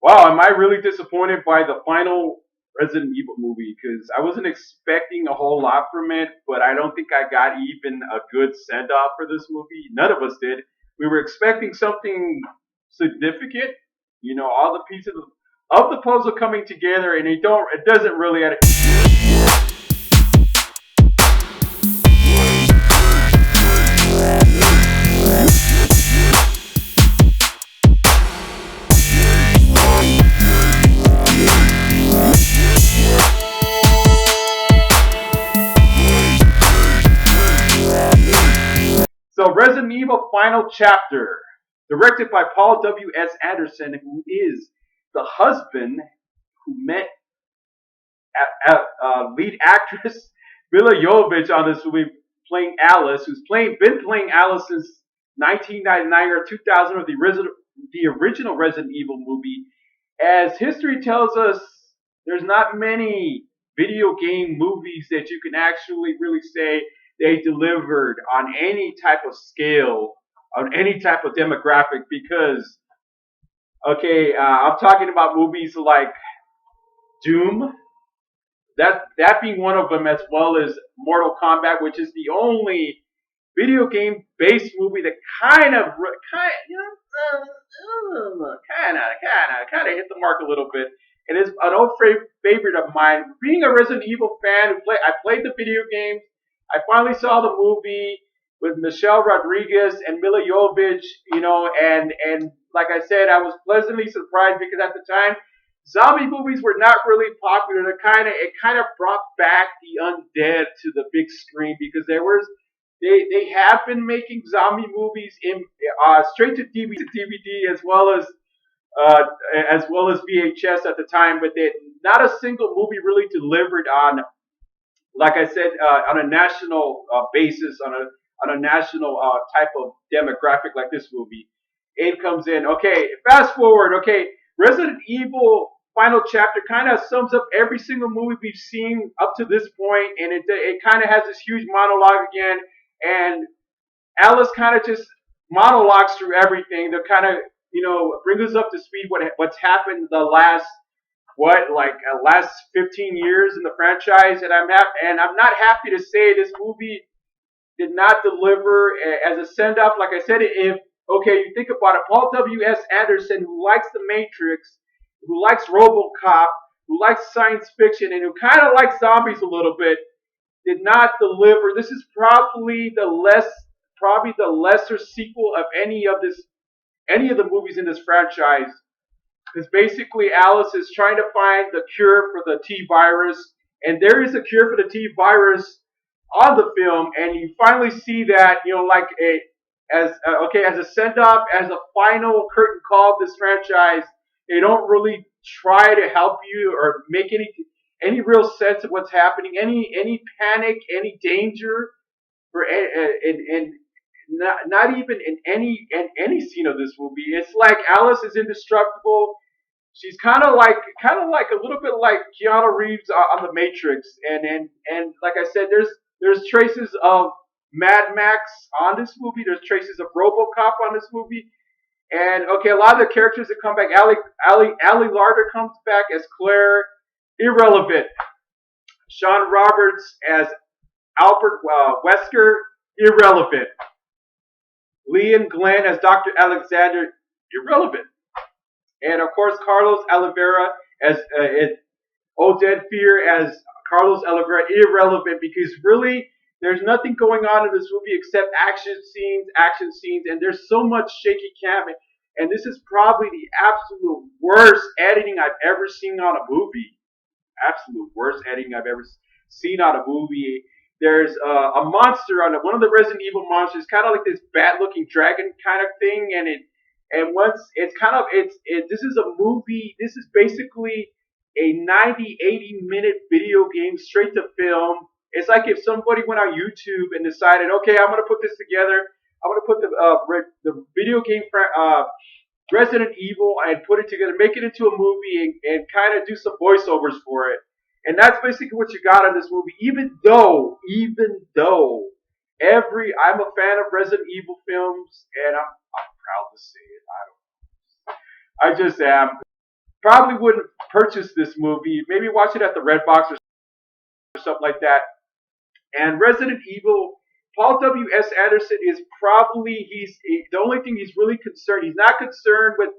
Wow, am I really disappointed by the final Resident Evil movie? Because I wasn't expecting a whole lot from it, but I don't think I got even a good send off for this movie. None of us did. We were expecting something significant, all the pieces of the puzzle coming together, and it doesn't really. So, Resident Evil Final Chapter, directed by Paul W.S. Anderson, who is the husband who met lead actress Mila Jovovich on this movie, playing Alice, who's been playing Alice since 1999 or 2000, or the original Resident Evil movie. As history tells us, there's not many video game movies that you can actually really say they delivered on any type of scale, on any type of demographic. Because, okay, I'm talking about movies like Doom, that being one of them, as well as Mortal Kombat, which is the only video game based movie that kind of hit the mark a little bit. It is an old favorite of mine. Being a Resident Evil fan, I played the video games. I finally saw the movie with Michelle Rodriguez and Mila Jovovich, and like I said, I was pleasantly surprised because at the time zombie movies were not really popular. It kind of brought back the undead to the big screen, because they have been making zombie movies in straight to DVD, uh, as well as VHS at the time, but not a single movie really delivered on, like I said, on a national basis, on a national type of demographic like this movie. It comes in. Okay, fast forward. Okay, Resident Evil Final Chapter kind of sums up every single movie we've seen up to this point, and it kind of has this huge monologue again, and Alice kind of just monologues through everything to kind of bring us up to speed what's happened the last 15 years in the franchise, and I'm not happy to say this movie did not deliver as a send off. Like I said, if okay, you think about it, Paul W.S. Anderson, who likes The Matrix, who likes RoboCop, who likes science fiction, and who kind of likes zombies a little bit, did not deliver. This is probably the lesser sequel of any of the movies in this franchise. Because basically Alice is trying to find the cure for the T virus, and there is a cure for the T virus on the film, and you finally see that, like as a send off, as a final curtain call of this franchise. They don't really try to help you or make any real sense of what's happening, any panic, any danger for and not even in any scene of this movie. It's like Alice is indestructible. She's kind of like a little bit like Keanu Reeves on The Matrix, and like I said, there's traces of Mad Max on this movie. There's traces of RoboCop on this movie, and okay, a lot of the characters that come back, Ali Larder comes back as Claire, irrelevant. Sean Roberts as Albert Wesker, irrelevant. Liam Glenn as Dr. Alexander, irrelevant. And of course, Carlos Oliveira as Oded Fear as Carlos Oliveira, irrelevant, because really there's nothing going on in this movie except action scenes, and there's so much shaky cam. And this is probably the absolute worst editing I've ever seen on a movie. Absolute worst editing I've ever seen on a movie. There's a monster on it, one of the Resident Evil monsters, kind of like this bad-looking dragon kind of thing, and once it's kind of this is a movie. This is basically a 90, 80 minute video game straight to film. It's like if somebody went on YouTube and decided, okay, I'm gonna put this together. I'm gonna put the video game Resident Evil and put it together, make it into a movie, and kind of do some voiceovers for it. And that's basically what you got in this movie. Even though I'm a fan of Resident Evil films, and I'm proud to say it. I just am. probably wouldn't purchase this movie. Maybe watch it at the Redbox or something like that. And Resident Evil, Paul W.S. Anderson is probably the only thing he's really concerned. He's not concerned with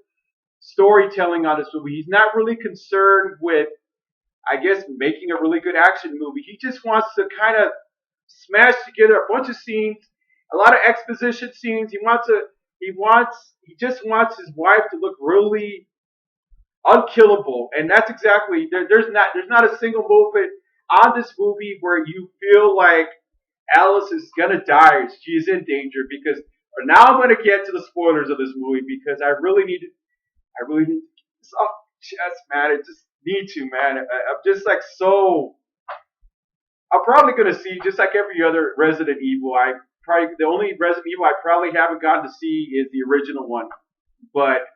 storytelling on this movie. He's not really concerned with, I guess, making a really good action movie. He just wants to kind of smash together a bunch of scenes, a lot of exposition scenes. He just wants his wife to look really unkillable, and that's exactly there's not a single moment on this movie where you feel like Alice is gonna die or she is in danger. Because now I'm gonna get to the spoilers of this movie because I really need to get this off my chest, man. I just need to, man. I'm just like so. I'm probably gonna see just like every other Resident Evil. The only Resident Evil I probably haven't gotten to see is the original one, but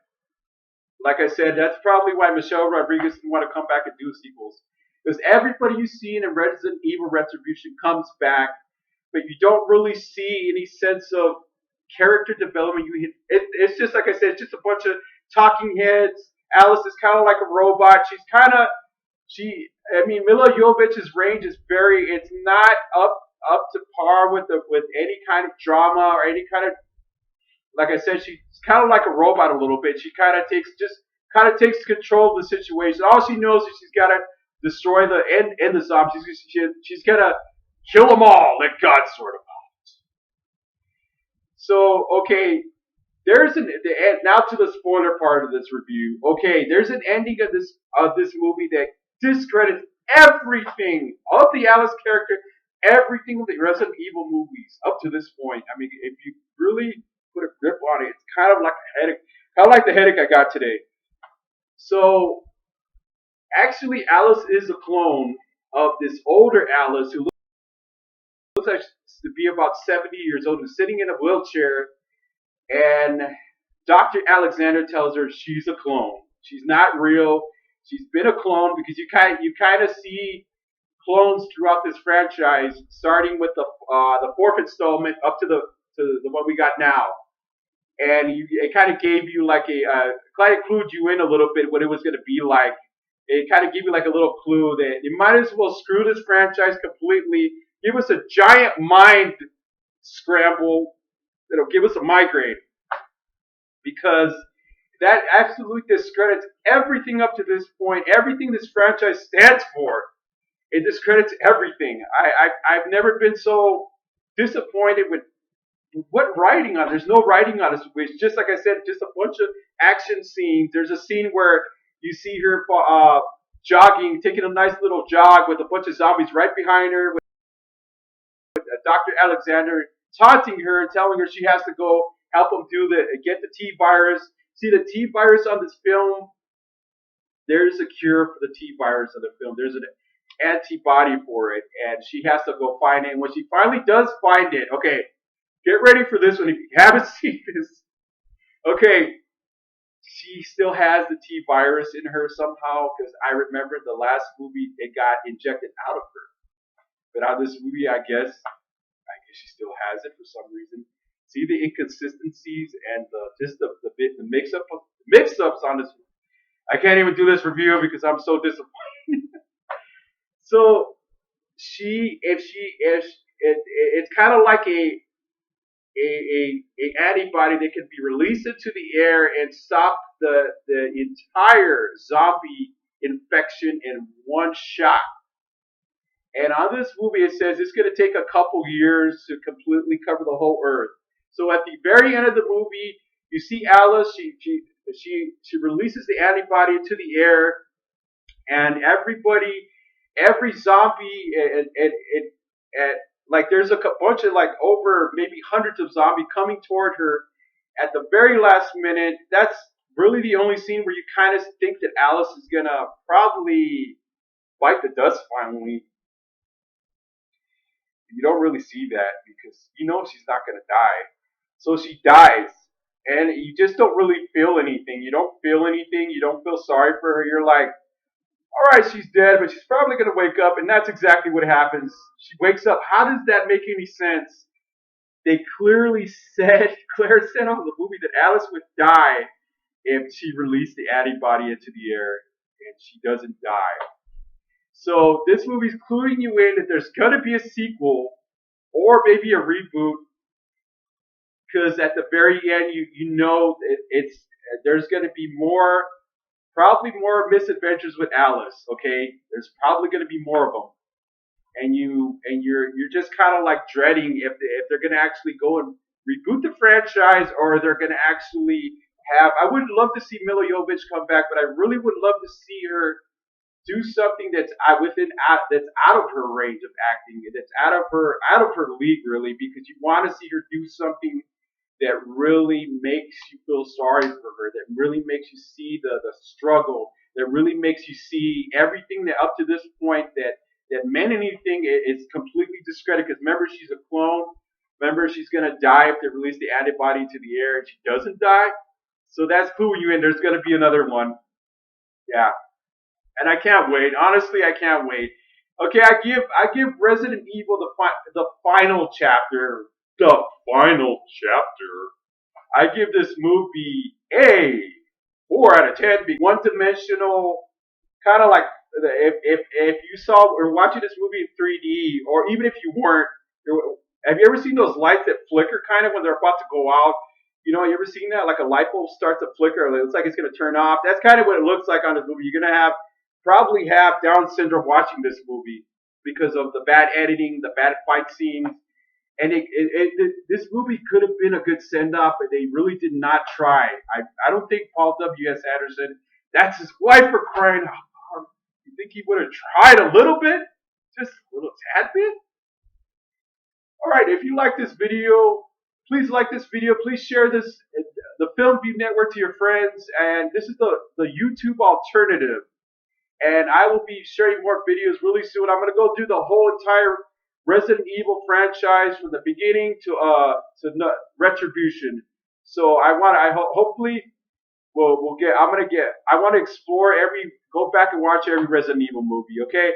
like I said, that's probably why Michelle Rodriguez didn't want to come back and do sequels. Because everybody you see in Resident Evil Retribution comes back, but you don't really see any sense of character development. It's just like I said, it's just a bunch of talking heads. Alice is kind of like a robot. I mean, Mila Jovovich's range is it's not up to par with any kind of drama or any kind of, like I said, she's kind of like a robot a little bit. She kind of takes control of the situation. All she knows is she's got to destroy the zombies. She's gonna kill them all, like God sort of. So okay, now to the spoiler part of this review. Okay, there's an ending of this movie that discredits everything of the Alice character, everything of the Resident Evil movies up to this point. I mean, if you really put a grip on it, it's kind of like a headache, kind of like the headache I got today. So actually, Alice is a clone of this older Alice who looks like to be about 70 years old, who's sitting in a wheelchair, and Dr. Alexander tells her she's a clone. She's not real. She's been a clone because you kind of see clones throughout this franchise, starting with the fourth installment up to the one we got now, and it kind of gave you like kind of clued you in a little bit what it was going to be like. It kind of gave you like a little clue that you might as well screw this franchise completely. Give us a giant mind scramble that'll give us a migraine, because that absolutely discredits everything up to this point, everything this franchise stands for. It discredits everything. I've never been so disappointed with what writing on. There's no writing on this. It's just like I said, just a bunch of action scenes. There's a scene where you see her jogging, taking a nice little jog with a bunch of zombies right behind her, with Dr. Alexander taunting her and telling her she has to go help them get the T virus. See, the T virus on this film, there's a cure for the T virus on the film. There's an antibody for it, and she has to go find it. And when she finally does find it, okay, get ready for this one if you haven't seen this. Okay, she still has the T virus in her somehow, because I remember the last movie it got injected out of her. But on this movie, I guess she still has it for some reason. See the inconsistencies and the mix-ups on this. I can't even do this review because I'm so disappointed. So it's kind of like a antibody that can be released into the air and stop the entire zombie infection in one shot. And on this movie, it says it's going to take a couple years to completely cover the whole Earth. So at the very end of the movie, you see Alice. She releases the antibody into the air, and every zombie, like there's a bunch of like over maybe hundreds of zombies coming toward her at the very last minute. That's really the only scene where you kind of think that Alice is gonna probably bite the dust finally. You don't really see that because you know she's not gonna die. So she dies, and you just don't really feel anything. You don't feel anything. You don't feel sorry for her. You're like, all right, she's dead, but she's probably going to wake up, and that's exactly what happens. She wakes up. How does that make any sense? They Claire said on the movie that Alice would die if she released the antibody into the air. and she doesn't die. So this movie's cluing you in that there's gonna be a sequel or maybe a reboot, because at the very end you know it's there's gonna be more, probably more misadventures with Alice. Okay, there's probably gonna be more of them, and you're just kind of like dreading if they're gonna actually go and reboot the franchise, or they're gonna actually have. I would love to see Mila Jovovich come back, but I really would love to see her do something that's that's out of her range of acting, that's out of her league, really, because you want to see her do something that really makes you feel sorry for her, that really makes you see the struggle, that really makes you see everything that up to this point that meant anything is completely discredited. Because remember, she's a clone. Remember, she's gonna die if they release the antibody to the air, and she doesn't die. So that's cluing you in. There's gonna be another one. Yeah, and I can't wait. Honestly, I can't wait. Okay, I give Resident Evil the final chapter. The final chapter. I give this movie a 4 out of 10. Be one dimensional, kind of like if you saw or watching this movie in 3D, or even if you weren't, have you ever seen those lights that flicker kind of when they're about to go out? You know, you ever seen that? Like a light bulb starts to flicker, it looks like it's gonna turn off. That's kind of what it looks like on this movie. You're gonna probably have Down syndrome watching this movie because of the bad editing, the bad fight scenes, and this movie could have been a good send off, but they really did not try. I don't think Paul W.S. Anderson, that's his wife, for crying out loud. You think he would have tried a little bit? Just a little tad bit? Alright, if you like this video, please like this video. Please share this, the Film View Network, to your friends. And this is the YouTube alternative. And I will be sharing more videos really soon. I'm going to go do the whole entire Resident Evil franchise from the beginning to Retribution. So hopefully we'll get. I want to explore go back and watch every Resident Evil movie. Okay.